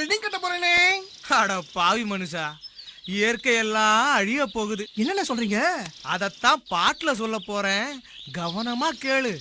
Building கட்ட போறேனே. அட பாவி மனுஷா, இயற்கையெல்லாம் அழிய போகுது. என்னென்ன சொல்றீங்க? அதத்தான் பாட்டுல சொல்ல போறேன், கவனமா கேளு.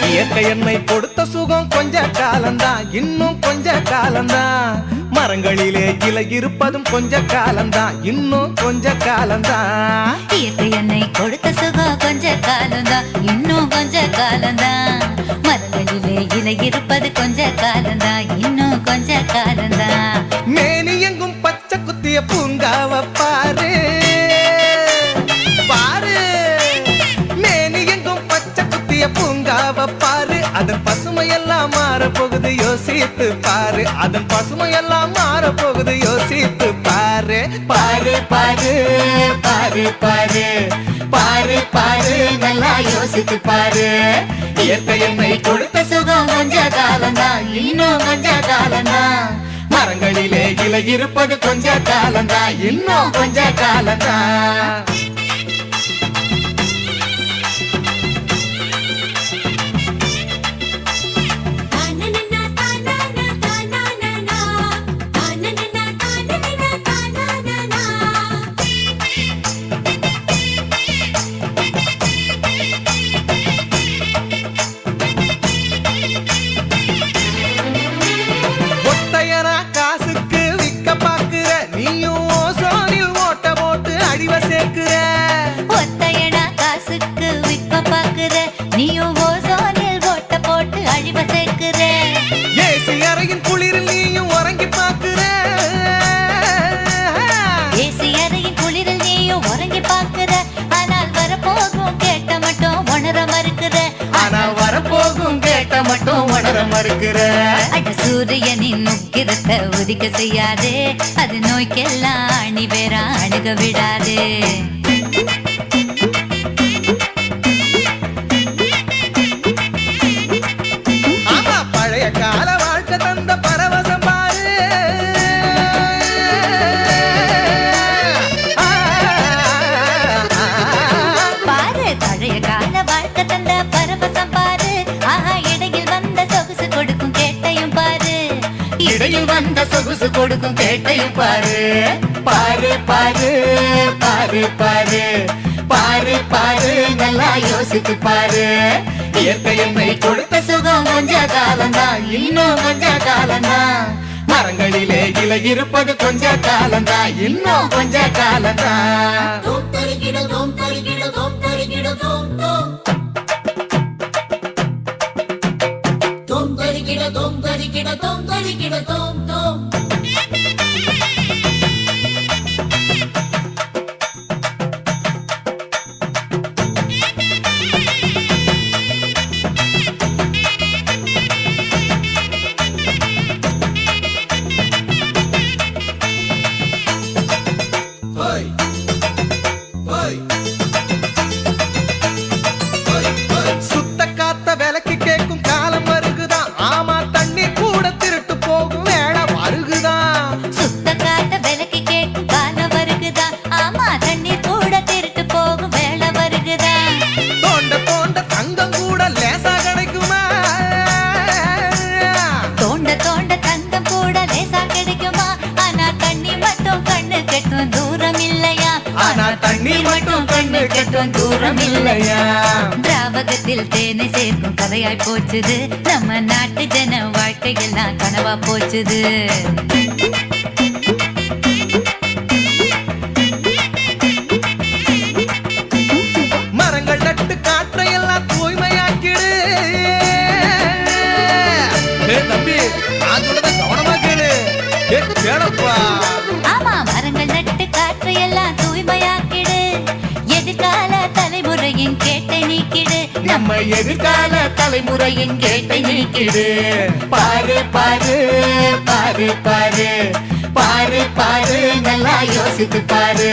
இயற்கை என்னை கொடுத்த சுகம் கொஞ்ச காலம்தான், இன்னும் கொஞ்ச காலம்தான். மரங்களிலே இலை இருப்பதும் கொஞ்ச காலம்தான், இன்னும் கொஞ்ச காலம்தான். இயற்கை என்னை கொடுத்த சுகம் கொஞ்ச காலம்தான், இன்னும் கொஞ்ச காலம்தான். மரங்களிலே இலை இருப்பது கொஞ்ச காலம்தான், இன்னும் கொஞ்ச காலம்தான். மேனி எங்கும் பச்சை குத்திய பூங்காவ பாரு பாரு, மேனி எங்கும் பச்சை குத்திய பூங்காவ பாரு. அதன் பசுமையெல்லாம் மாற போகுது, யோசித்து பாரு. அதன் பசுமையெல்லாம் மாற போகுது, யோசித்து பாரு. பாரு பாரு பாரு பாரு பாரு பாரு, நல்லா யோசித்து பாரு. இயற்கை என்னை கொடுத்த சுகம் கொஞ்ச காலம்தான், இன்னும் கொஞ்ச காலம்தான். மரங்களிலே இலை இருப்பது கொஞ்ச காலம்தான், இன்னும் கொஞ்ச காலம்தான். காசுக்கு விக்க பாக்குற நீயும் ஓசோனில் ஓட்ட போட்டு அழிவ சேர்க்கிற. ஒத்தையடா காசுக்கு விற்க பாக்குற, நீயும் ஓசோனில் ஓட்ட போட்டு அழிவ சேர்க்கிற. ஏசி அறையின் குளிரில் நீயும் உறங்கி பாக்குற. ஏசி அறையின் குளிரில் நீயும் உறங்கி பாக்குற. ஆனால் வரப்போகும் கேட்ட மட்டும் உணர மறுக்கிற. ஆனால் வரப்போகும் கேட்ட மட்டும் உணர மறுக்கிற. அட சூரியனின் உக்கிரத்தை உதிக்க செய்யாதே, அது நோய்க்கெல்லாம் அணி வேற அணுக விடாதே. ஆமா, பழைய கால வாழ்க்கை தந்த பரவசம் பாரு. பாரு, பழைய கால வாழ்க்கை தந்த பரவசம் பாரு. ஆஹா, இடையில் வந்த சொகுசு கொடுக்கும் கேட்டையும் பாரு. இடையில் வந்த சொகுசு கொடுக்கும் கேட்டையும் பாரு. பாரு பாரு பாரு பாரு பாரு பாரு, நல்லா யோசித்து பாரு. இயற்கை என்னை கொடுத்த சுகம் கொஞ்ச காலம்தான், இன்னும் கொஞ்ச காலம்தான். மரங்களிலே இலை இருப்பது கொஞ்ச காலம்தான், இன்னும் கொஞ்ச காலம்தான். சுத்த காத்த விலைக்கு கேட்கும் காலம் வருகுதான். ஆமா, தண்ணி கூட திருட்டு போகும் வேலை வருகுதான். சுத்த காத்த விலைக்கு கேட்கும் காலம் வருகுதா. ஆமா, தண்ணீர் கூட திருட்டு போகும் வேலை வருகுதா. தோண்ட தோண்ட தங்கம் கூட லேசா கிடைக்குமா? தோண்ட தோண்ட தங்கம் கூட லேசா கிடைக்குமா? ஆனா தண்ணி மட்டும் கண்ணு கெட்டும் தூரம் இல்லையா? ஆனா தண்ணி மட்டும் கண்ணு கெட்டும் தூரம் இல்லையா? திராவகத்தில் தேனை சேர்க்கும் கதையாய் போச்சுது. நம்ம நாட்டு ஜன வாழ்க்கையெல்லாம் கனவா போச்சுது. மரங்கள் நட்டு காற்றையெல்லாம் தூய்மையாக்கிடு. தம்பி, நான் சொல்றத கவனமா கேளு. கேளப்பா. ஆமா, மரங்கள் நட்டு காற்றையெல்லாம் தூய்மையாக்கிடு. எதிர்கால தலைமுறையின் கேட்ட கேட்டை நீக்கிடு நம்ம எதிர்கால தலைமுறையின் கேட்டை நீக்கிடு பாரு பாரு பாரு பாரு பாரு பாரு நல்லா யோசித்து பாரு